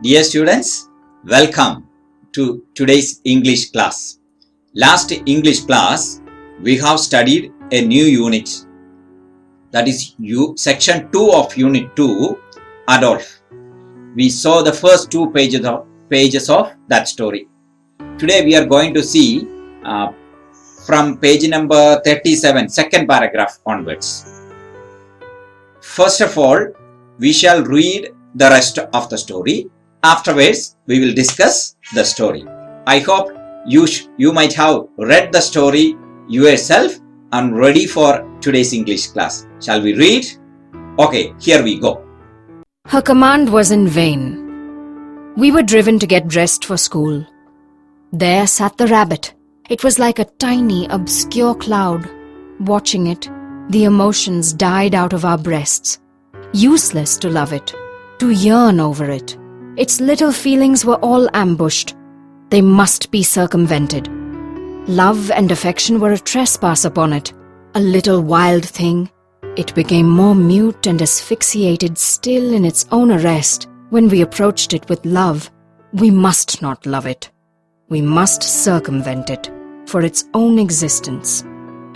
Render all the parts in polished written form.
Dear students, welcome to today's English class. Last English class, we have studied a new unit, that is section 2 of unit 2, Adolf. We saw the first two pages of that story. Today we are going to see from page number 37, second paragraph onwards. First of all, we shall read the rest of the story. Afterwards, we will discuss the story. I hope you might have read the story yourself and ready for today's English class. Shall we read? Okay, here we go. Her command was in vain. We were driven to get dressed for school. There sat the rabbit. It was like a tiny, obscure cloud. Watching it, the emotions died out of our breasts. Useless to love it, to yearn over it. Its little feelings were all ambushed. They must be circumvented. Love and affection were a trespass upon it, a little wild thing. It became more mute and asphyxiated still in its own arrest when we approached it with love. We must not love it. We must circumvent it for its own existence.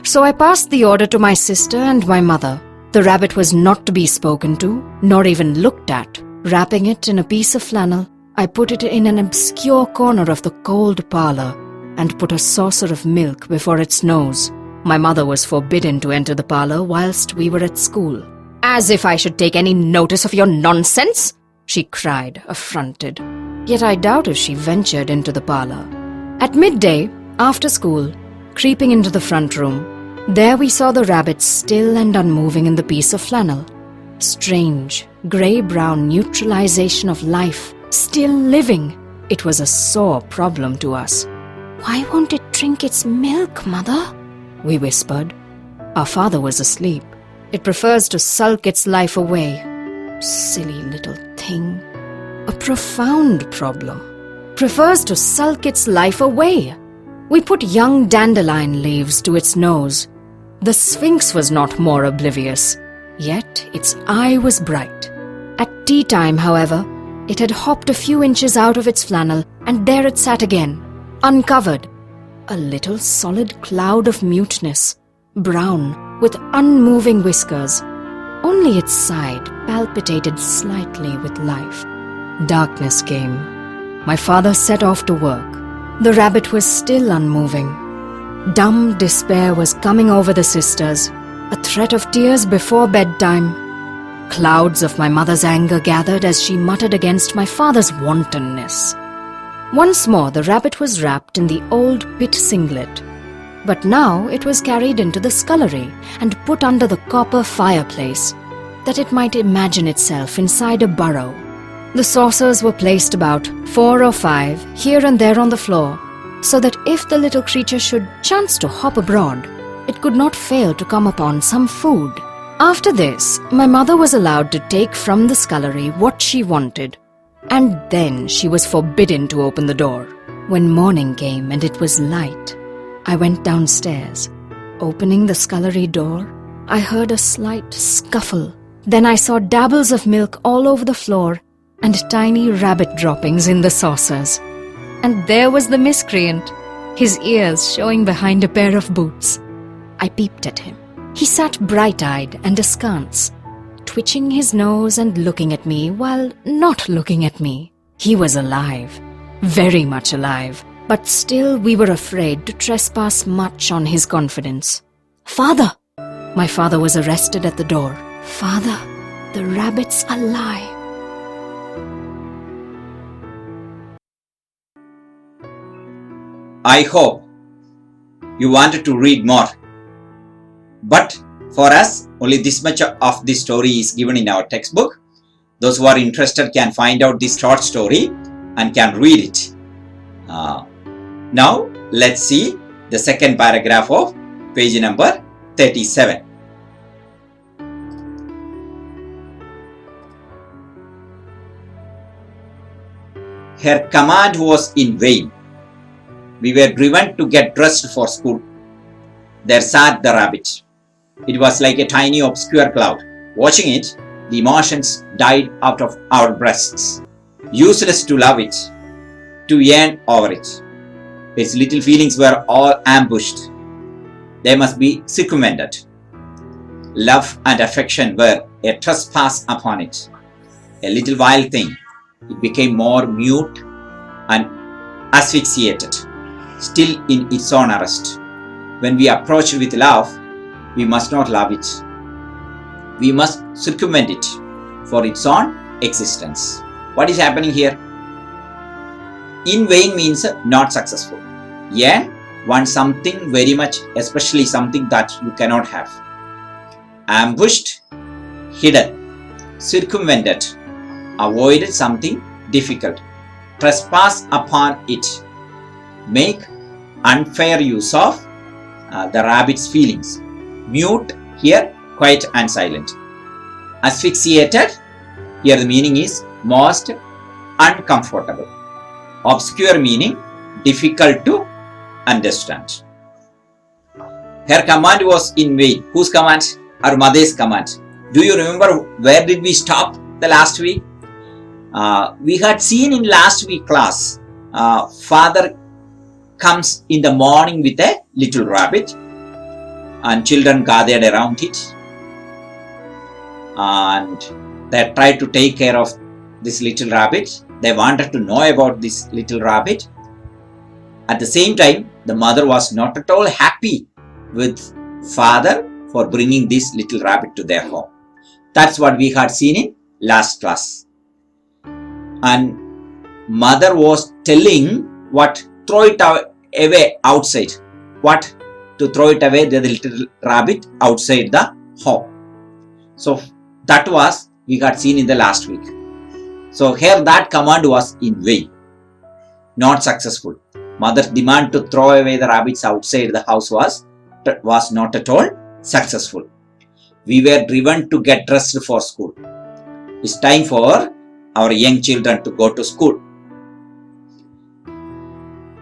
So I passed the order to my sister and my mother. The rabbit was not to be spoken to, nor even looked at. Wrapping it in a piece of flannel, I put it in an obscure corner of the cold parlor and put a saucer of milk before its nose. My mother was forbidden to enter the parlor whilst we were at school. "As if I should take any notice of your nonsense!" she cried, affronted. Yet I doubt if she ventured into the parlor. At midday, after school, creeping into the front room, there we saw the rabbit still and unmoving in the piece of flannel. Strange, grey-brown neutralization of life, still living. It was a sore problem to us. "Why won't it drink its milk, Mother?" we whispered. Our father was asleep. "It prefers to sulk its life away." Silly little thing. A profound problem. Prefers to sulk its life away. We put young dandelion leaves to its nose. The Sphinx was not more oblivious. Yet its eye was bright. At tea time, however, it had hopped a few inches out of its flannel, and there it sat again, uncovered. A little solid cloud of muteness, brown, with unmoving whiskers. Only its side palpitated slightly with life. Darkness came. My father set off to work. The rabbit was still unmoving. Dumb despair was coming over the sisters, a threat of tears before bedtime. Clouds of my mother's anger gathered as she muttered against my father's wantonness. Once more the rabbit was wrapped in the old pit singlet, but now it was carried into the scullery and put under the copper fireplace, that it might imagine itself inside a burrow. The saucers were placed about 4 or 5 here and there on the floor, so that if the little creature should chance to hop abroad, it could not fail to come upon some food. After this, my mother was allowed to take from the scullery what she wanted, and then she was forbidden to open the door. When morning came and it was light, I went downstairs. Opening the scullery door, I heard a slight scuffle. Then I saw dabbles of milk all over the floor and tiny rabbit droppings in the saucers. And there was the miscreant, his ears showing behind a pair of boots. I peeped at him. He sat bright-eyed and askance, twitching his nose and looking at me while not looking at me. He was alive, very much alive, but still we were afraid to trespass much on his confidence. "Father!" My father was arrested at the door. "Father, the rabbit's alive." I hope you wanted to read more. But for us, only this much of this story is given in our textbook. Those who are interested can find out this short story and can read it. Now, let's see the second paragraph of page number 37. Her command was in vain. We were driven to get dressed for school. There sat the rabbit. It was like a tiny obscure cloud. Watching it, The emotions died out of our breasts. Useless to love it, to yearn over it. Its little feelings were all ambushed. They must be circumvented. Love and affection were a trespass upon it. A little wild thing. It became more mute and asphyxiated, still in its own arrest. When we approach it with love, we must not love it. We must circumvent it for its own existence. What is happening here? In vain means not successful. Yeah, want something very much, especially something that you cannot have. Ambushed, hidden, circumvented, avoided something difficult, trespass upon it, make unfair use of the rabbit's feelings. Mute here, quiet and silent. Asphyxiated, here the meaning is most uncomfortable. Obscure meaning difficult to understand. Her command was in vain. Whose command? Her mother's command. Do you remember where did we stop the last week? We had seen in last week class, father comes in the morning with a little rabbit and children gathered around it and they tried to take care of this little rabbit. They wanted to know about this little rabbit. At the same time, the mother was not at all happy with father for bringing this little rabbit to their home. That's what we had seen in last class. And mother was telling what, throw it away outside. What? To throw it away, the little rabbit outside the home. So that was we had seen in the last week. So here that command was in vain, not successful. Mother's demand to throw away the rabbits outside the house was not at all successful. We were driven to get dressed for school. It's time for our young children to go to school.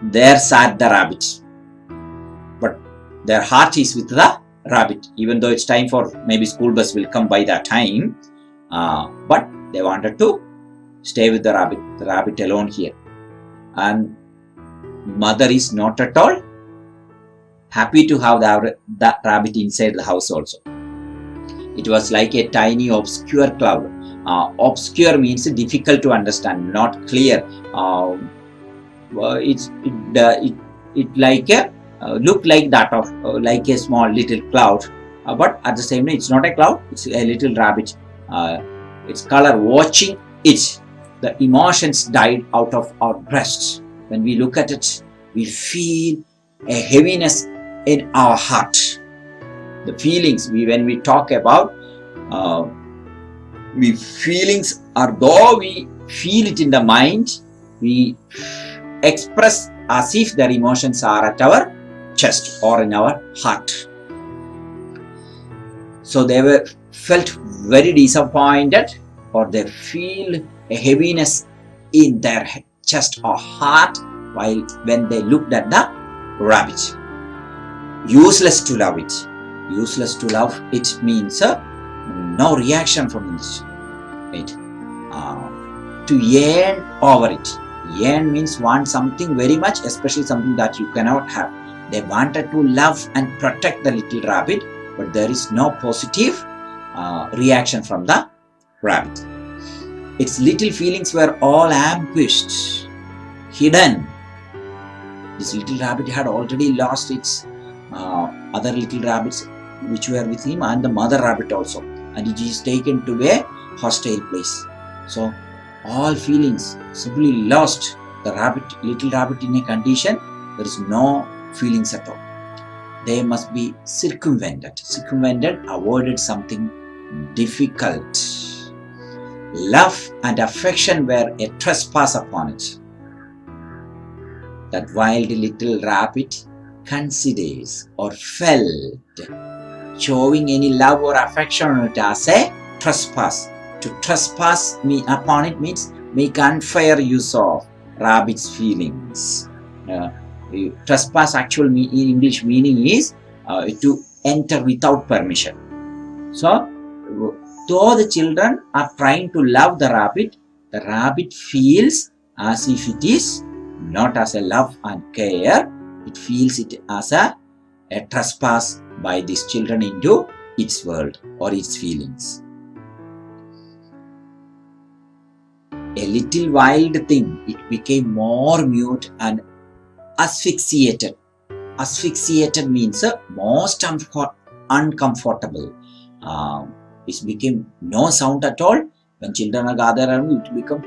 There sat the rabbit, but their heart is with the rabbit, even though it's time for maybe school bus will come by that time, but they wanted to stay with the rabbit alone here. And mother is not at all happy to have the rabbit inside the house also. It was like a tiny obscure cloud. Obscure means difficult to understand, not clear. It like a look like that of like a small little cloud, but at the same time it's not a cloud, it's a little rabbit. Its color, watching it, the emotions died out of our breasts. When we look at it, we feel a heaviness in our heart. The feelings, when we talk about feelings are though we feel it in the mind, we express as if their emotions are at our chest or in our heart. So they felt very disappointed, or they feel a heaviness in their chest or heart when they looked at the rabbit. Useless to love it. Useless to love it means no reaction from it. To yearn over it. Yearn means want something very much, especially something that you cannot have. They wanted to love and protect the little rabbit, but there is no positive reaction from the rabbit. Its little feelings were all ambushed, hidden. This little rabbit had already lost its other little rabbits which were with him, and the mother rabbit also, and it is taken to a hostile place. So all feelings simply lost. The little rabbit in a condition, there is no feelings at all. They must be circumvented. Circumvented, avoided something difficult. Love and affection were a trespass upon it. That wild little rabbit considers or felt showing any love or affection on it as a trespass. To trespass upon it means make unfair use of rabbit's feelings. Trespass actual English meaning is to enter without permission. So though the children are trying to love the rabbit feels as if it is not as a love and care. It feels it as a trespass by these children into its world or its feelings. A little wild thing, it became more mute and asphyxiated. Asphyxiated means most uncomfortable. It became no sound at all. When children are gathered around, it becomes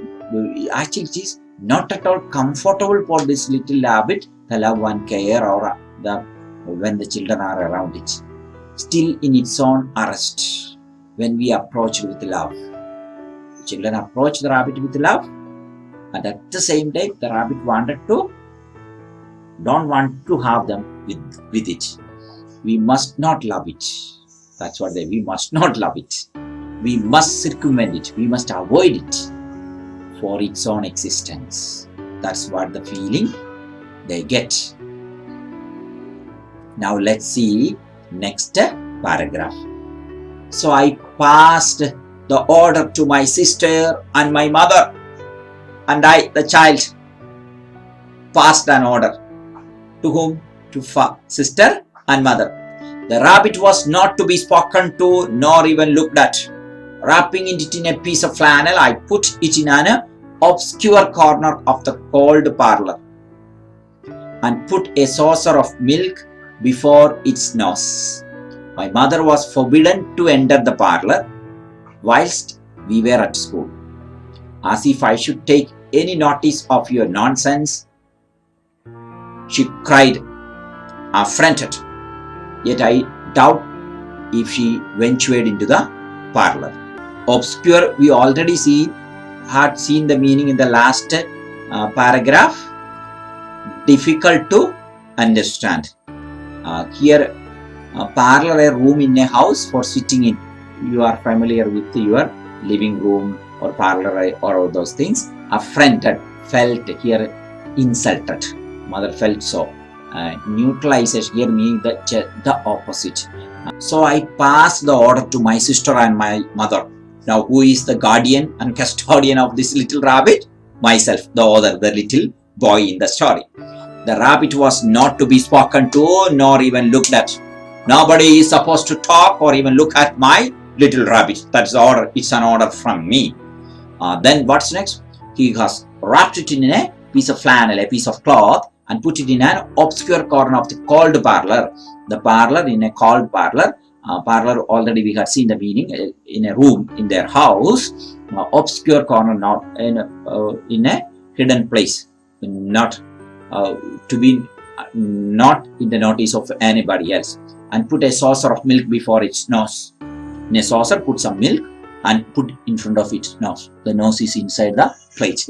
actually it is not at all comfortable for this little rabbit, the love and care or when the children are around it. Still in its own arrest, when we approach with love. The children approach the rabbit with love, and at the same time the rabbit don't want to have them with it. We must not love it. That's what we must not love it. We must circumvent it. We must avoid it for its own existence. That's what the feeling they get. Now let's see next paragraph. So I passed the order to my sister and my mother, and I, the child, passed an order. To whom? To sister and mother. The rabbit was not to be spoken to nor even looked at. Wrapping it in a piece of flannel, I put it in an obscure corner of the cold parlor and put a saucer of milk before its nose. My mother was forbidden to enter the parlor whilst we were at school. As if I should take any notice of your nonsense, she cried, affronted. Yet I doubt if she ventured into the parlor. Obscure, we already had seen the meaning in the last paragraph. Difficult to understand. Here, parlor, a room in a house for sitting in. You are familiar with your living room or parlor or all those things. Affronted, felt, here insulted. Mother felt so. Neutralization here meaning the opposite. So I passed the order to my sister and my mother. Now who is the guardian and custodian of this little rabbit? Myself, the other, the little boy in the story. The rabbit was not to be spoken to nor even looked at. Nobody is supposed to talk or even look at my little rabbit. That's the order. It's an order from me. Then what's next? He has wrapped it in a piece of flannel, a piece of cloth, and put it in an obscure corner of the cold parlor. The parlor, in a cold parlor. Parlor, already we had seen the meaning, in a room in their house. Obscure corner, not in a hidden place. Not to be not in the notice of anybody else. And put a saucer of milk before its nose. In a saucer, put some milk and put in front of its nose. The nose is inside the plate.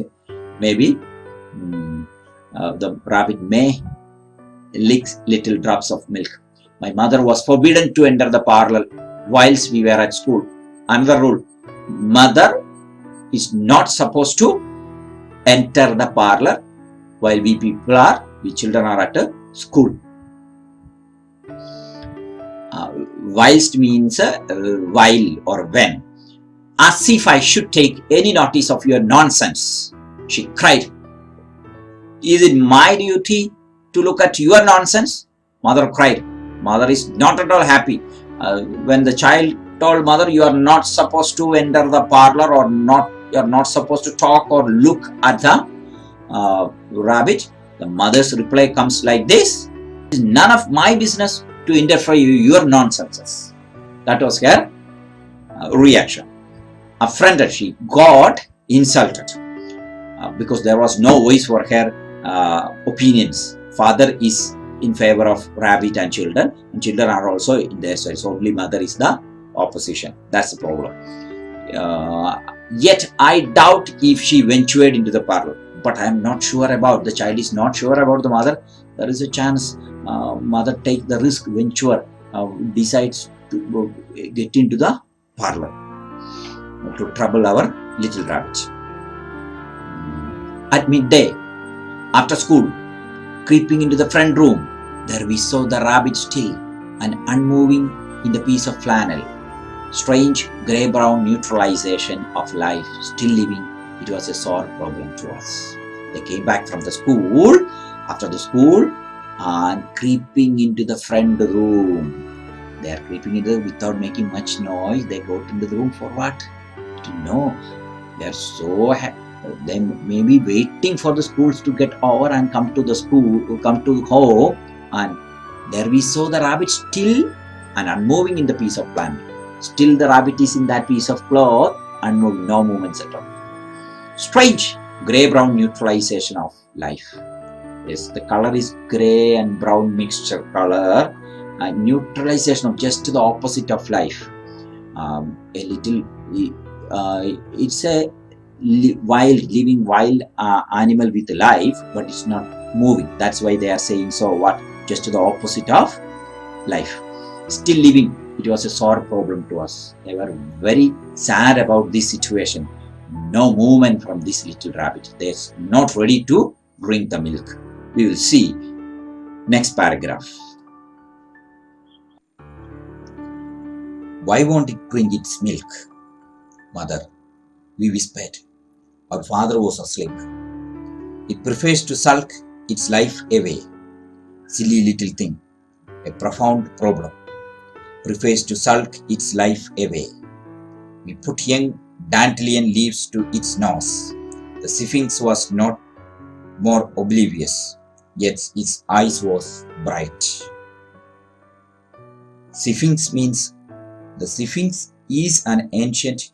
Maybe the rabbit may lick little drops of milk. My mother was forbidden to enter the parlor whilst we were at school. Another rule: mother is not supposed to enter the parlor while we children are at school. Whilst means while or when. As if I should take any notice of your nonsense, she cried. Is it my duty to look at your nonsense? Mother cried. Mother is not at all happy. When the child told mother, you are not supposed to enter the parlor or you are not supposed to talk or look at the rabbit, the mother's reply comes like this: it is none of my business to interfere your nonsenses. That was her reaction. Affronted, she got insulted because there was no voice for her opinions. Father is in favor of rabbit and children are also in their side. So only mother is the opposition. That's the problem. Yet I doubt if she ventured into the parlor. But I am not sure about, the child is not sure about the mother. There is a chance mother take the risk, venture, decides to get into the parlor to trouble our little rabbit. At midday, after school, creeping into the front room, there we saw the rabbit still and unmoving in the piece of flannel. Strange grey-brown neutralization of life, still living, it was a sore problem to us. They came back from the school, after the school, and creeping into the front room. They are creeping into without making much noise. They go into the room for what? To know. They are so they may be waiting for the schools to get over and come to the school, come to home, and there we saw the rabbit still and unmoving in the piece of plant. Still the rabbit is in that piece of cloth, unmoving, no movements at all. Strange grey-brown neutralization of life. Yes, the color is grey and brown mixture color, neutralization of just the opposite of life. It's a living wild animal with life, but it's not moving. That's why they are saying so what? Just the opposite of life. Still living, it was a sore problem to us. They were very sad about this situation. No movement from this little rabbit. They're not ready to drink the milk. We will see next paragraph. Why won't it drink its milk, mother? We whispered. Our father was asleep. It prefers to sulk its life away. Silly little thing. A profound problem. Prefers to sulk its life away. We put young dandelion leaves to its nose. The Sphinx was not more oblivious, yet its eyes was bright. Sphinx means the Sphinx is an ancient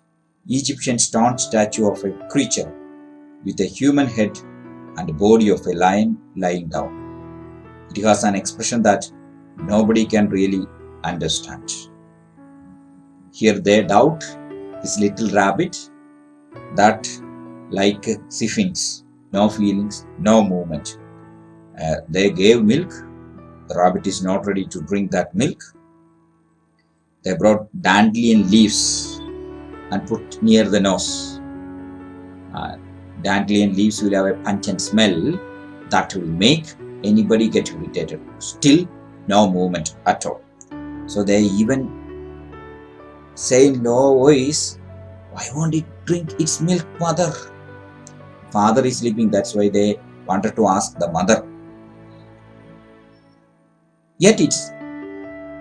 Egyptian stone statue of a creature with a human head and the body of a lion lying down. It has an expression that nobody can really understand. Here they doubt this little rabbit that like a Sphinx, no feelings, no movement. They gave milk. The rabbit is not ready to drink that milk. They brought dandelion leaves and put near the nose. Dandelion leaves will have a pungent smell that will make anybody get irritated. Still, no movement at all. So they even say in low voice, why won't it drink its milk, mother? Father is sleeping, that's why they wanted to ask the mother. Yet its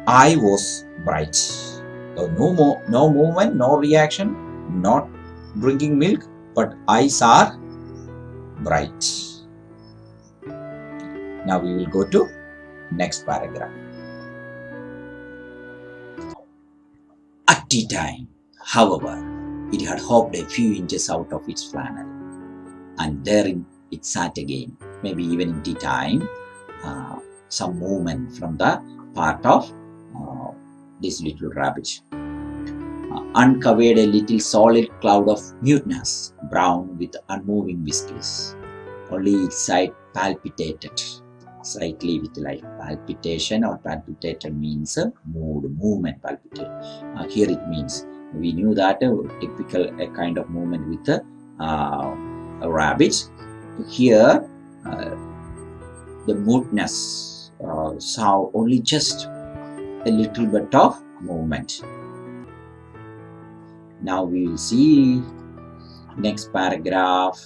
eye was bright. No movement, no reaction, not drinking milk, but eyes are bright. Now we will go to next paragraph. At tea time, however, it had hopped a few inches out of its flannel, and therein it sat again. Maybe even in tea time, some movement from the part of this little rabbit. Uncovered a little solid cloud of muteness, brown with unmoving whiskers. Only its side palpitated slightly with life. Palpitation or palpitated means movement, palpitate. Here it means, we knew that typical a kind of movement with a rabbit. Here the muteness saw only just a little bit of movement. Now we will see next paragraph.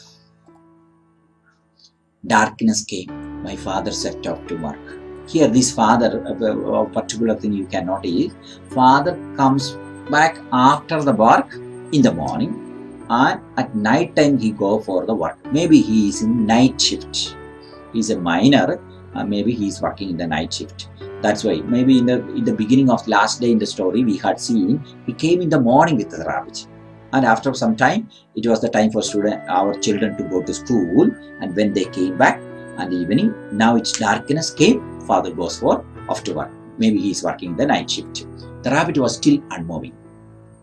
Darkness came. My father set off to work. Here this father, a particular thing you can notice, father comes back after the work in the morning, and at night time he go for the work. Maybe he is in night shift. He is a miner, maybe he is working in the night shift. That's why maybe in the beginning of last day in the story we had seen he came in the morning with the rabbit, and after some time it was the time for our children to go to school, and when they came back and evening, now it's darkness came, father goes for off to work. Maybe he is working the night shift. The rabbit was still unmoving.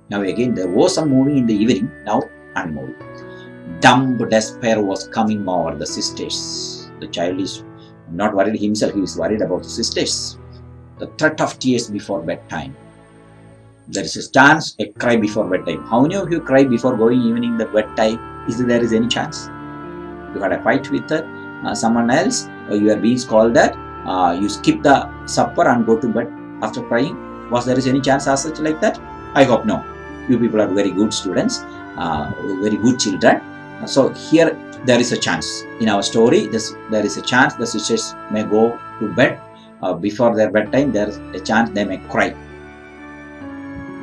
Now again there was some moving in the evening, now unmoving. Dumb despair was coming over the sisters. The child is not worried himself, he is worried about the sisters. The threat of tears before bedtime. There is a chance, a cry before bedtime. How many of you cry before going evening the bedtime? There is any chance? You had a fight with someone else, or you are being scolded, you skip the supper and go to bed after crying. Was there is any chance as such like that? I hope no. You people are very good students, very good children. So here there is a chance. In our story, there is a chance the sisters may go to bed. Before their bedtime, there is a chance they may cry.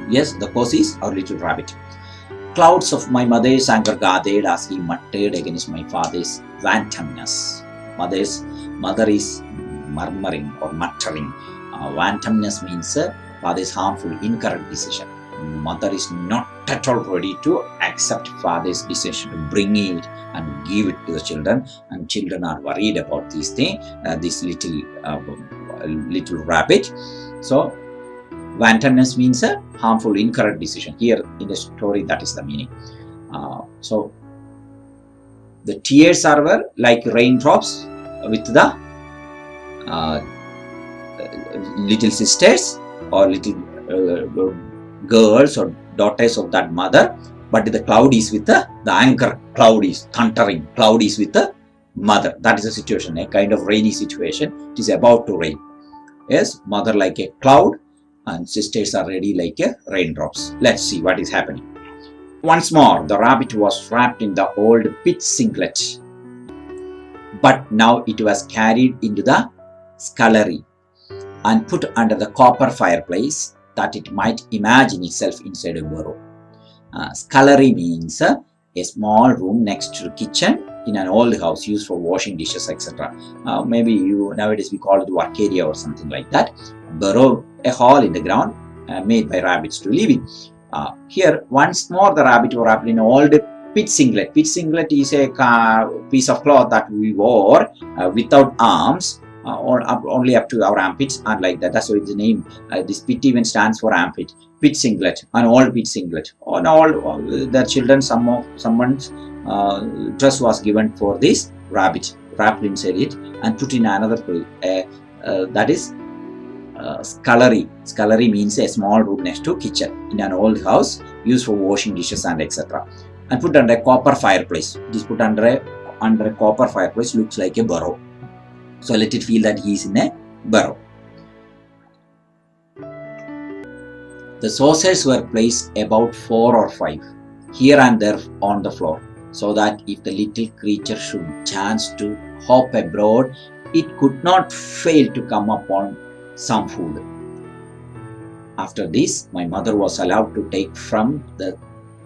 Yes, the cause is our little rabbit. Clouds of my mother's anger gathered as he muttered against my father's wantoness. Mother is murmuring or muttering. Wantoness means father's harmful, incorrect decision. Mother is not at all ready to accept father's decision to bring it and give it to the children, and children are worried about these things. This little rabbit. So wantoness means a harmful, incorrect decision. Here in the story, that is the meaning. So the tears were like raindrops with the little sisters or little girls or daughters of that mother, but the cloud is with the anger. Cloud is thundering. Cloud is with the mother. That is the situation, a kind of rainy situation. It is about to rain. Yes, mother like a cloud and sisters are ready like a raindrops. Let's see what is happening. Once more, the rabbit was wrapped in the old pitch singlet, but now it was carried into the scullery and put under the copper fireplace that it might imagine itself inside a burrow. Scullery means a small room next to the kitchen in an old house used for washing dishes, etc. Maybe nowadays we call it work area or something like that. Burrow, a hole in the ground made by rabbits to live in. Here, once more, the rabbit was wrapped in an old pitch singlet. Pitch singlet is a piece of cloth that we wore without arms, or only up to our armpits, and like that. That's why the name. This pit even stands for armpit. Pitch singlet, an old pitch singlet. On all the children, someone's dress was given for this rabbit, wrapped inside it and put in another place. That is scullery. Scullery means a small room next to kitchen in an old house used for washing dishes and etc. And put under a copper fireplace. It is put under a copper fireplace. Looks like a burrow. So let it feel that he is in a burrow. The saucers were placed about 4 or 5 here and there on the floor, so that if the little creature should chance to hop abroad, it could not fail to come upon some food. After this, my mother was allowed to take from the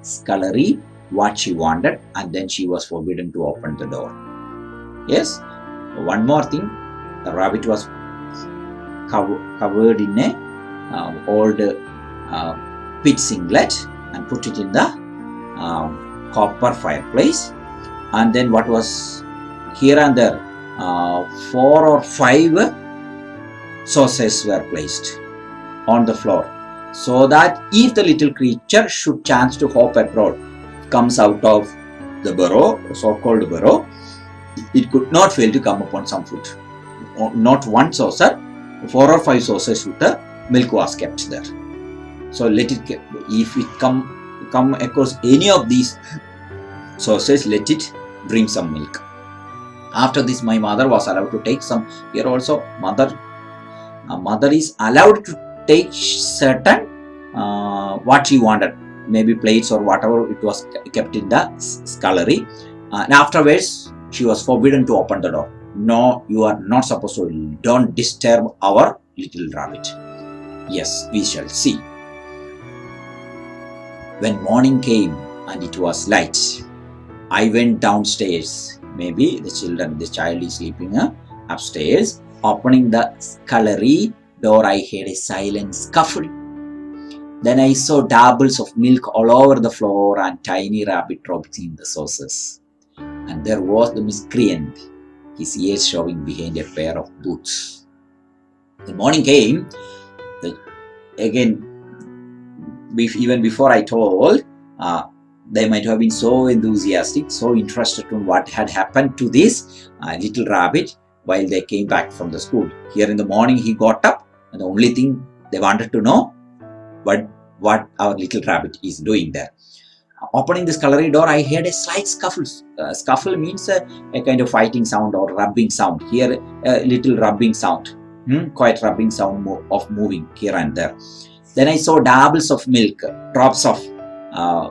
scullery what she wanted, and then she was forbidden to open the door. Yes, one more thing, the rabbit was covered in a old pitch singlet and put it in the copper fireplace, and then what was here and there 4 or 5 saucers were placed on the floor, so that if the little creature should chance to hop abroad, comes out of the burrow, so-called burrow, it could not fail to come upon some food. Not one saucer, 4 or 5 saucers with the milk was kept there. So let it, if it come across any of these saucers, let it bring some milk. After this, my mother was allowed to take some. Here also, mother is allowed to take certain what she wanted, maybe plates or whatever it was kept in the scullery. And afterwards, she was forbidden to open the door. No, you are not supposed to. Don't disturb our little rabbit. Yes, we shall see. When morning came and it was light, I went downstairs. Maybe the child is sleeping upstairs. Opening the scullery door, I heard a silent scuffle. Then I saw dabbles of milk all over the floor and tiny rabbit drops in the saucers. And there was the miscreant, his ears showing behind a pair of boots. The morning came. Again, even before I told, they might have been so enthusiastic, so interested in what had happened to this little rabbit while they came back from the school. Here in the morning, he got up, and the only thing they wanted to know what our little rabbit is doing there. Opening the scullery door, I heard a slight scuffle. Scuffle means a kind of fighting sound or rubbing sound. Here, a little rubbing sound, quite rubbing sound of moving here and there. Then I saw dabbles of milk, drops of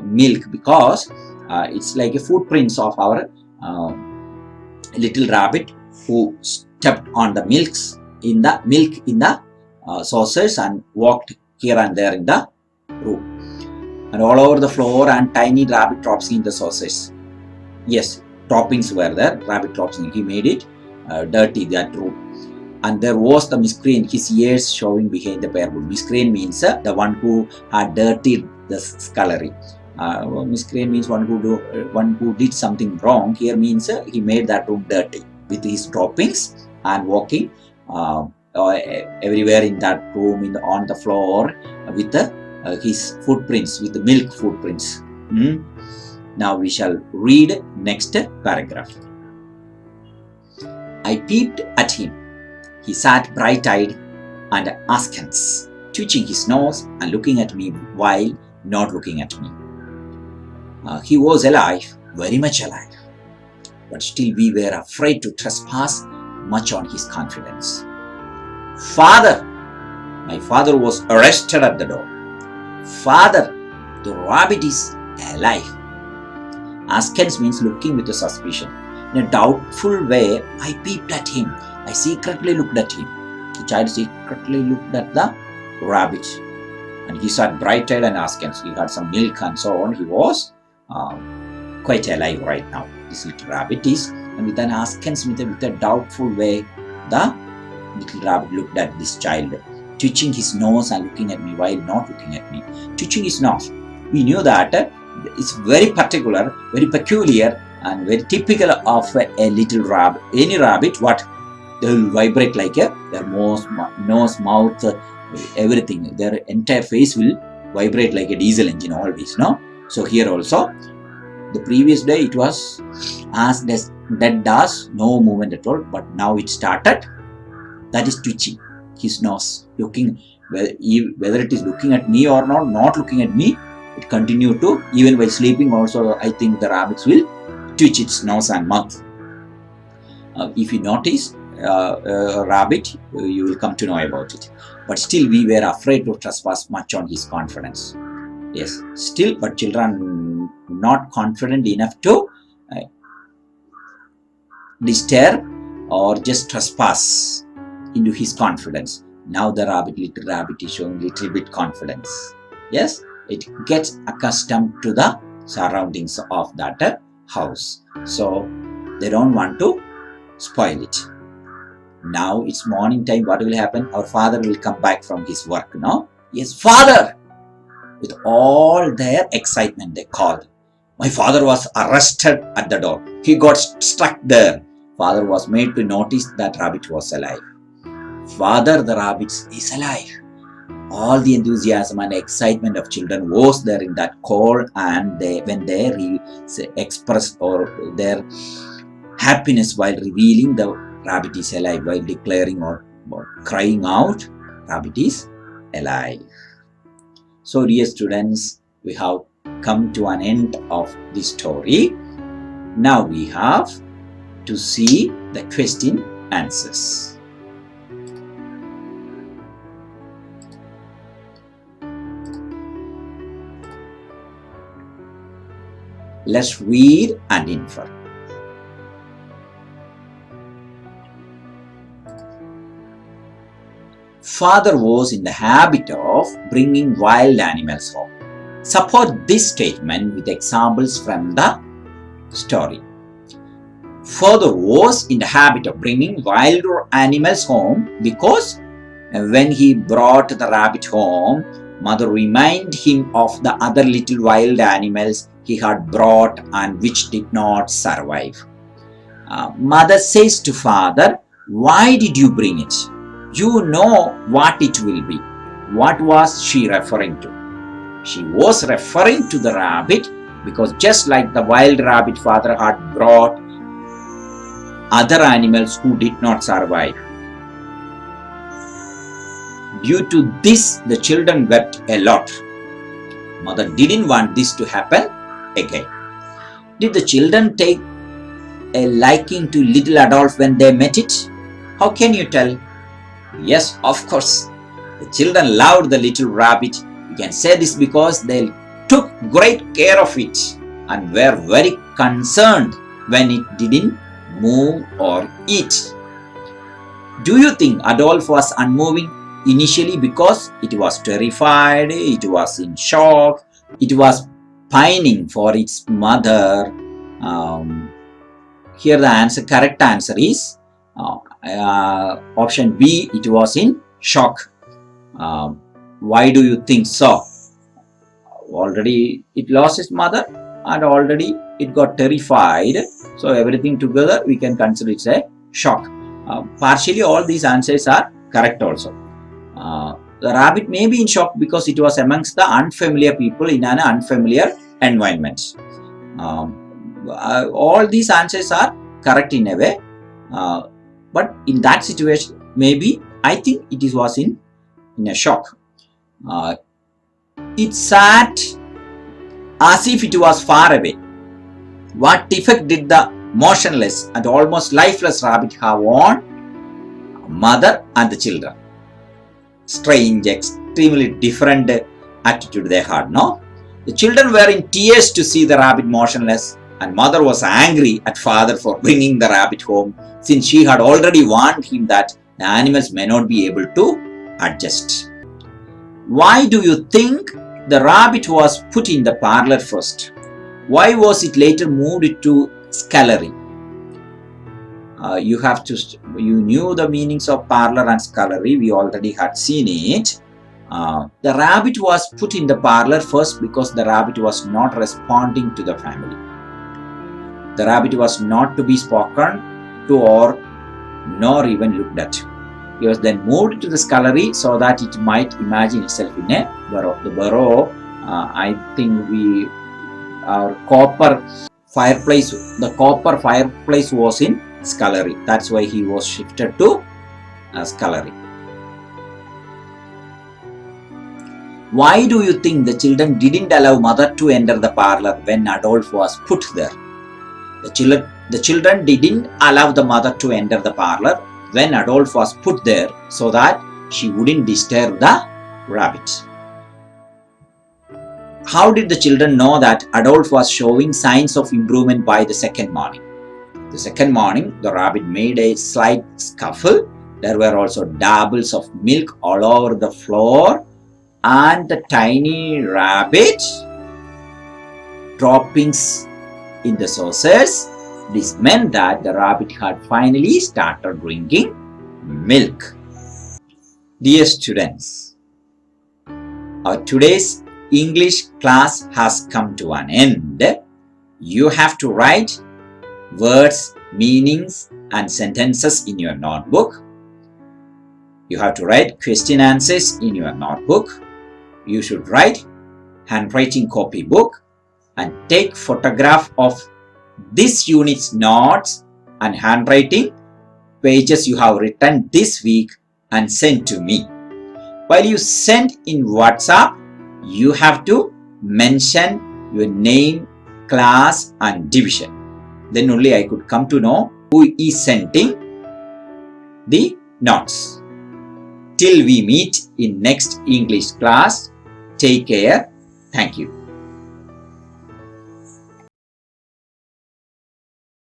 milk, because it's like a footprints of our little rabbit who stepped on the milk in the saucers and walked here and there in the room. And all over the floor and tiny rabbit drops in the saucers. Yes, droppings were there, rabbit drops. He made it dirty, that room. And there was the miscreant, his ears showing behind the pear bush. Miscreant means the one who had dirtied the scullery. Miscreant means one who did something wrong. Here means he made that room dirty with his droppings and walking everywhere in that room, on the floor with his footprints, with the milk footprints. Now we shall read next paragraph. I peeped at him. He sat bright-eyed and askance, twitching his nose and looking at me while not looking at me. He was alive, very much alive, but still we were afraid to trespass much on his confidence. Father! My father was arrested at the door. Father, the rabbit is alive. Askance means looking with a suspicion. In a doubtful way, I peeped at him. I secretly looked at him. The child secretly looked at the rabbit. And he sat bright-eyed and askance. He had some milk and so on. He was quite alive right now. This little rabbit is. And with an askance, with a doubtful way, the little rabbit looked at this child, twitching his nose and looking at me while not looking at me. Twitching his nose. We knew that it's very particular, very peculiar, and very typical of a little rabbit. Any rabbit, what? They will vibrate like their nose, mouth, everything. Their entire face will vibrate like a diesel engine always, no? So here also, the previous day it was as that does no movement at all, but now it started. That is twitching his nose, looking whether it is looking at me or not looking at me. It continued to, even while sleeping also, I think the rabbits will twitch its nose and mouth. If you notice a rabbit, you will come to know about it. But still we were afraid to trespass much on his confidence. Yes, still, but children not confident enough to disturb or just trespass into his confidence. Now the little rabbit is showing little bit confidence. Yes, it gets accustomed to the surroundings of that house. So they don't want to spoil it. Now it's morning time. What will happen? Our father will come back from his work, no? Yes, father! With all their excitement, they called. My father was arrested at the door. He got stuck there. Father was made to notice that rabbit was alive. Father, the rabbit is alive. All the enthusiasm and excitement of children was there in that call, and when they expressed or their happiness while revealing the rabbit is alive, while declaring or crying out, rabbit is alive. So dear students, we have come to an end of this story. Now we have to see the question answers. Let's read and infer. Father was in the habit of bringing wild animals home. Support this statement with examples from the story. Father was in the habit of bringing wild animals home because when he brought the rabbit home, mother reminded him of the other little wild animals he had brought and which did not survive. Mother says to father, "Why did you bring it? You know what it will be." What was she referring to? She was referring to the rabbit, because just like the wild rabbit, father had brought other animals who did not survive. Due to this, the children wept a lot. Mother didn't want this to happen again. Did the children take a liking to little Adolf when they met it? How can you tell? Yes, of course. The children loved the little rabbit. You can say this because they took great care of it and were very concerned when it didn't move or eat. Do you think Adolf was unmoving initially because it was terrified, it was in shock, it was pining for its mother? Here the correct answer is option B, it was in shock. Why do you think so? Already it lost its mother and already it got terrified. So everything together we can consider it's a shock. Partially all these answers are correct also. The rabbit may be in shock because it was amongst the unfamiliar people in an unfamiliar environment. All these answers are correct in a way. But in that situation, maybe I think it was in a shock. It sat as if it was far away. What effect did the motionless and almost lifeless rabbit have on mother and the children? Strange, extremely different attitude they had, no? The children were in tears to see the rabbit motionless, and mother was angry at father for bringing the rabbit home, since she had already warned him that the animals may not be able to adjust. Why do you think the rabbit was put in the parlor first? Why was it later moved to scullery? You knew the meanings of parlor and scullery. We already had seen it. The rabbit was put in the parlor first because the rabbit was not responding to the family. The rabbit was not to be spoken to or nor even looked at. He was then moved to the scullery so that it might imagine itself in a burrow. The burrow, I think our copper fireplace was in scullery. That's why he was shifted to scullery. Why do you think the children didn't allow mother to enter the parlor when Adolf was put there? The children didn't allow the mother to enter the parlor when Adolf was put there so that she wouldn't disturb the rabbit. How did the children know that Adolf was showing signs of improvement by the second morning? The second morning, the rabbit made a slight scuffle. There were also dabbles of milk all over the floor, and the tiny rabbit droppings in the saucers. This meant that the rabbit had finally started drinking milk. Dear students, today's English class has come to an end. You have to write words, meanings, and sentences in your notebook. You have to write question answers in your notebook. You should write handwriting copybook and take photograph of this unit's notes and handwriting pages you have written this week and send to me. While you send in WhatsApp, you have to mention your name, class and division. Then only I could come to know who is sending the notes. Till we meet in next English class, take care. Thank you.